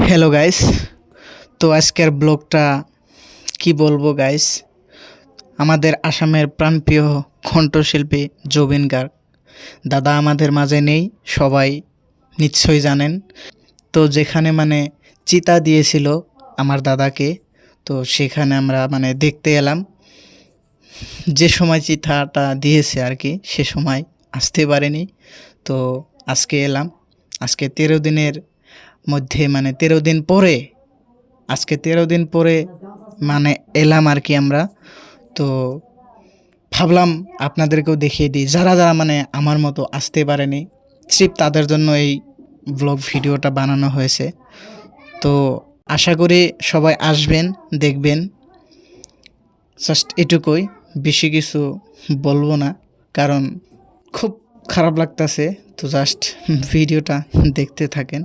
Hello guys, তো আজকের ব্লগটা কি বলবো গাইস, আমাদের আসামের প্রাণপ্রিয় কণ্ঠশিল্পী জুবিন গার্গ দাদা আমাদের মাঝে নেই, সবাই নিশ্চয়ই জানেন। তো যেখানে চিতা দিয়েছিল আমার দাদাকে, তো সেখানে আমরা দেখতে এলাম। যে সময় চিতাটা দিয়েছে আর কি, সে সময় আসতে পারেনি, তো আজকে এলাম। আজকে 13 দিনের মধ্যে 13 দিন পরে, আজকে 13 দিন পরে এলাম আর কি আমরা। তো ভাবলাম আপনাদেরকেও দেখিয়ে দিই, যারা যারা আমার মতো আসতে পারেনি, ট্রিপ তাদের জন্য এই ব্লগ ভিডিওটা বানানো হয়েছে। তো আশা করি সবাই আসবেন, দেখবেন। জাস্ট এটুকুই, বেশি কিছু বলবো না, কারণ খুব খারাপ লাগতেছে। তো জাস্ট ভিডিওটা দেখতে থাকেন।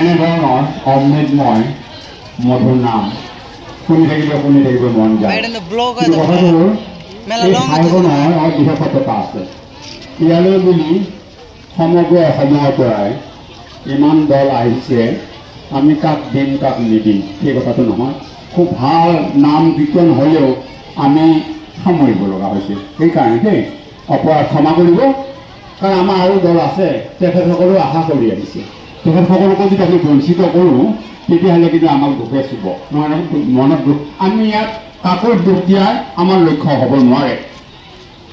এনেধৰণৰ অমৃতময় মধুৰ নাম শুনি থাকিব মন যায়। কথাটো হ'ল এই ঠাইখনৰ এক বিশেষত্বতা আছে। ইয়ালৈ বুলি সমগ্ৰ অসমৰ পৰাই ইমান দল আহিছে, আমি কাক দিম কাক নিদিম সেই কথাটো নহয়। খুব ভাল নাম কীৰ্তন হ'লেও আমি সামৰিব লগা হৈছে। সেইকাৰণে দেই অপৰাধ ক্ষমা কৰিব, কাৰণ আমাৰ আৰু দল আছে, তেখেতসকলেও আশা কৰি আহিছে। তেখেতসকলকো যদি আমি বঞ্চিত কৰোঁ তেতিয়াহ'লে কিন্তু আমাক দুখে চুব, নহয় মনত দুখ। আমি ইয়াত কাকো দুখ দিয়াৰ আমাৰ লক্ষ্য হ'ব নোৱাৰে।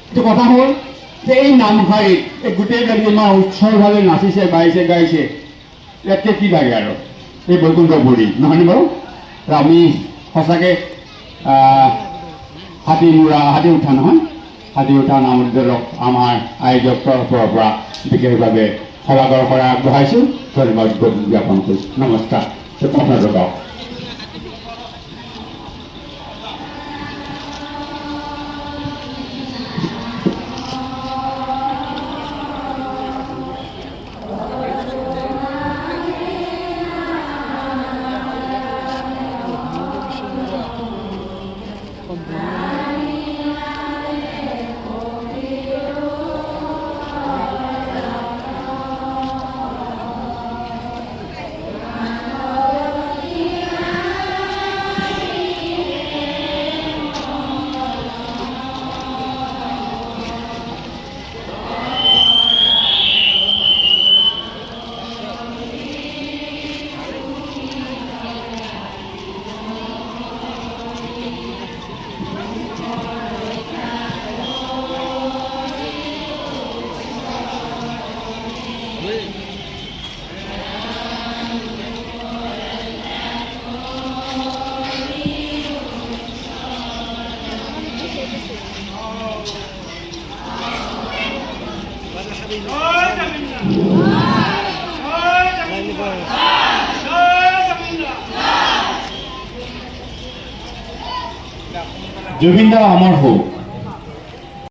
এইটো কথা হ'ল যে এই নামশাৰীত এই গোটেইবিলাক ইমান উৎসৱভাৱে নাচিছে, গাইছে ইয়াতকৈ কি লাগে আৰু এই বৈকুণ্ঠ পুৰী, নহয়নে বাৰু? আমি সঁচাকৈ হাতী উঠা নহয়, হাতী উঠা নামত আমাৰ আয়োজক তৰফৰ পৰা বিশেষভাৱে সভাগৰ পৰা আগবঢ়াইছোঁ, ধন্যবাদ জ্ঞাপন কৰিছোঁ। নমস্কাৰ। কথা লগাওক। জুবিন দা অমৰ হোক।